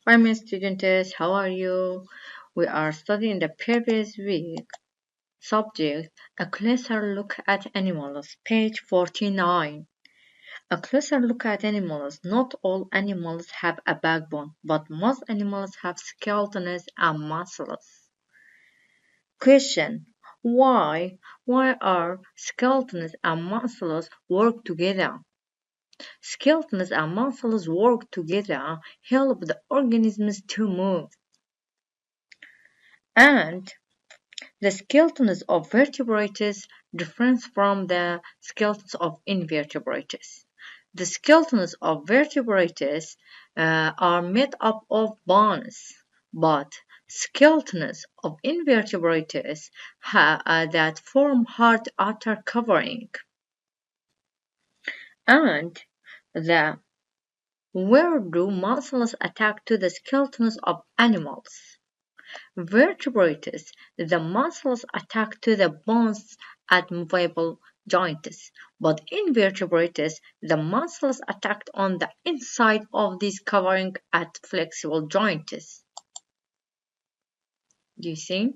Hi, my students, how are you? We are studying the previous week subject, a closer look at animals, page 49. A closer look at animals. Not all animals have a backbone, but most animals have skeletons and muscles. Question. Why? Why are skeletons and muscles work together? Skeletons and muscles work together, help the organisms to move. And the skeletons of vertebrates differ from the skeletons of invertebrates. The skeletons of vertebrates are made up of bones, but skeletons of invertebrates that form hard outer covering. And the where do muscles attach to the skeletons of animals? Vertebrates, the muscles attach to the bones at movable joints, but in vertebrates, the muscles attach on the inside of this covering at flexible joints. Do you see?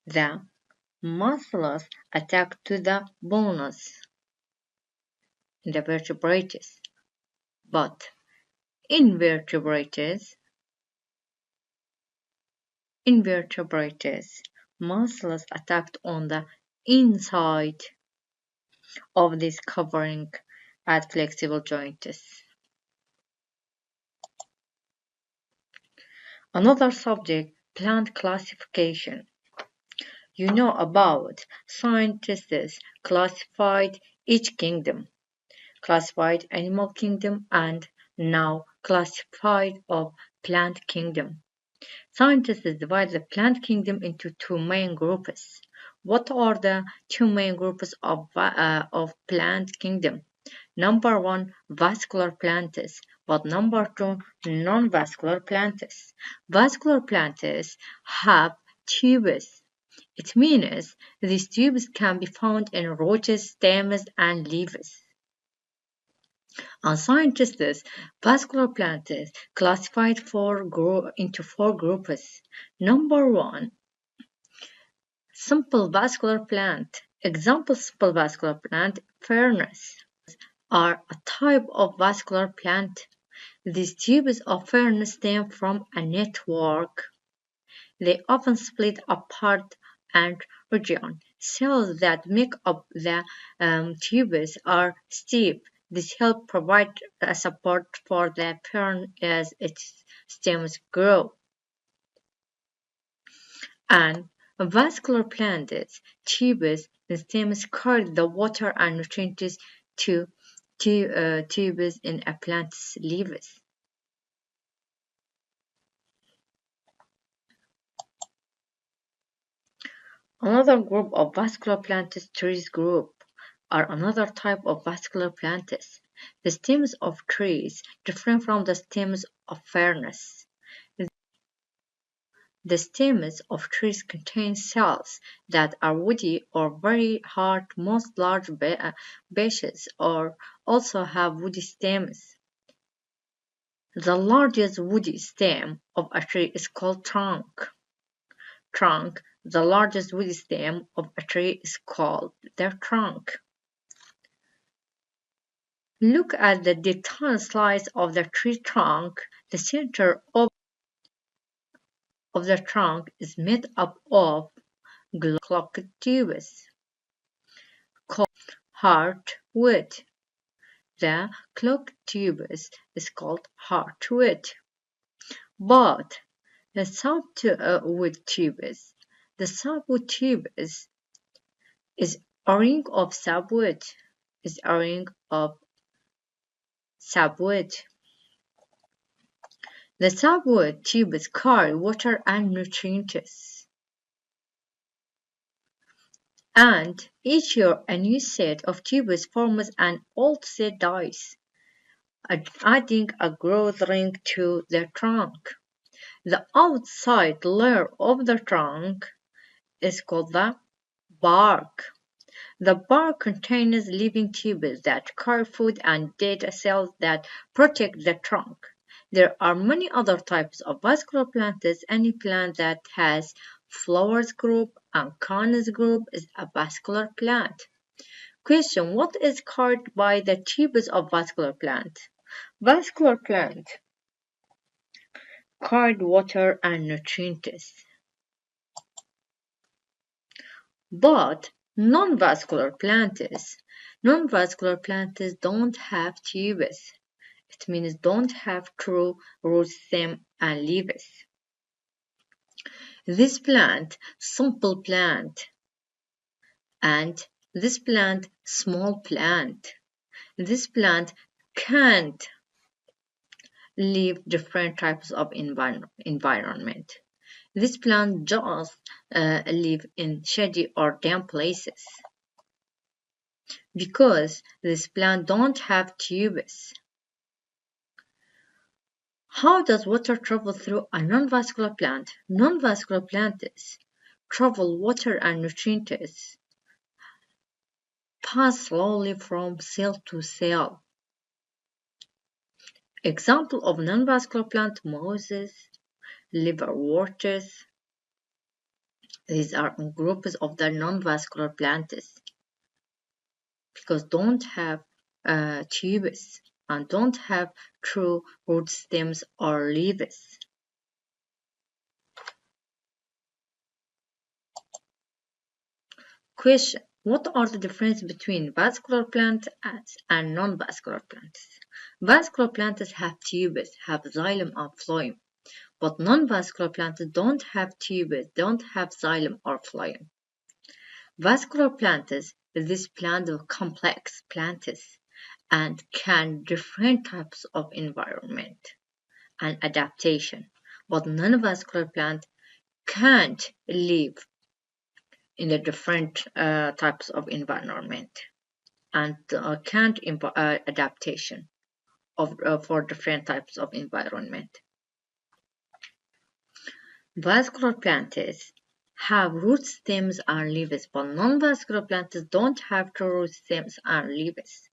The muscles attach to the bones in the vertebrates, but invertebrates, invertebrates, muscles attach on the inside of this covering at flexible joints. Another subject, plant classification. You know about scientists classified each kingdom, classified animal kingdom and now classified of plant kingdom. Scientists divide the plant kingdom into two main groups. What are the two main groups of plant kingdom? Number one, vascular plants, but number two, non-vascular plants. Vascular plants have tubes. It means these tubes can be found in roots, stems, and leaves. And scientists, vascular plants classified into four groups. Number one, simple vascular plant. Example simple vascular plant, ferns are a type of vascular plant. These tubes of ferns stem from a network. They often split apart and region. Cells that make up the tubes are stiff. This helps provide a support for the fern as its stems grow. And vascular plants, tubes, and stems carry the water and nutrients to tubes in a plant's leaves. Another group of vascular plants, trees group, are another type of vascular plants. The stems of trees differ from the stems of ferns. The stems of trees contain cells that are woody or very hard. Most large bushes or also have woody stems. The largest woody stem of a tree is called trunk. Trunk. The largest woody stem of a tree is called their trunk. Look at the detailed slice of the tree trunk. The center of the trunk is made up of clocked tubes called heartwood. The clocked tubes is called heartwood. But the softwood tubes, the softwood tubes is a ring of softwood. Is a ring of softwood. The softwood tubes carry water and nutrients. And each year a new set of tubes forms and old set dies, adding a growth ring to the trunk. The outside layer of the trunk is called the bark. The bark contains living tubules that carry food and data cells that protect the trunk. There are many other types of vascular plants. Any plant that has flowers group and cones group is a vascular plant. Question: what is carried by the tubules of vascular plant? Vascular plant carried water and nutrients, but non-vascular plants don't have tubules. It means don't have true root stem and leaves. This plant, simple plant, and this plant, small plant. This plant can't live different types of environment. This plant just live in shady or damp places because this plant don't have tubes. How does water travel through a non-vascular plant? Non-vascular plants travel water and nutrients pass slowly from cell to cell. Example of non-vascular plant: mosses, liverworts. These are groups of the non-vascular plants because don't have tubes and don't have true root stems or leaves. Question: what are the differences between vascular plants and non-vascular plants? Vascular plants have tubes, have xylem and phloem, but non-vascular plants don't have tubes, don't have xylem or phloem. Vascular plants, these plants are complex plants and can different types of environment and adaptation, but non-vascular plant can't live in the different types of environment and can't adaptation for different types of environment. Vascular plants have root stems and leaves, but non-vascular plants don't have true root stems and leaves.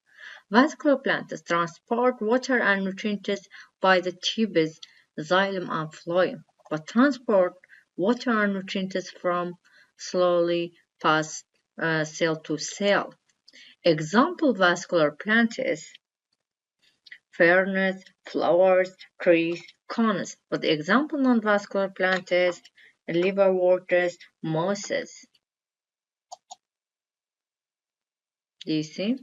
Vascular plants transport water and nutrients by the tubes, xylem and phloem, but transport water and nutrients from slowly past cell to cell. Example vascular plants: ferns, flowers, trees, cones. But the example non-vascular plants: liverworts, mosses. Do you see?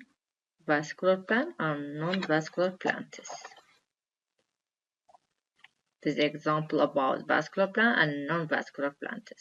Vascular plant and non-vascular plants. This is example about vascular plant and non-vascular plants.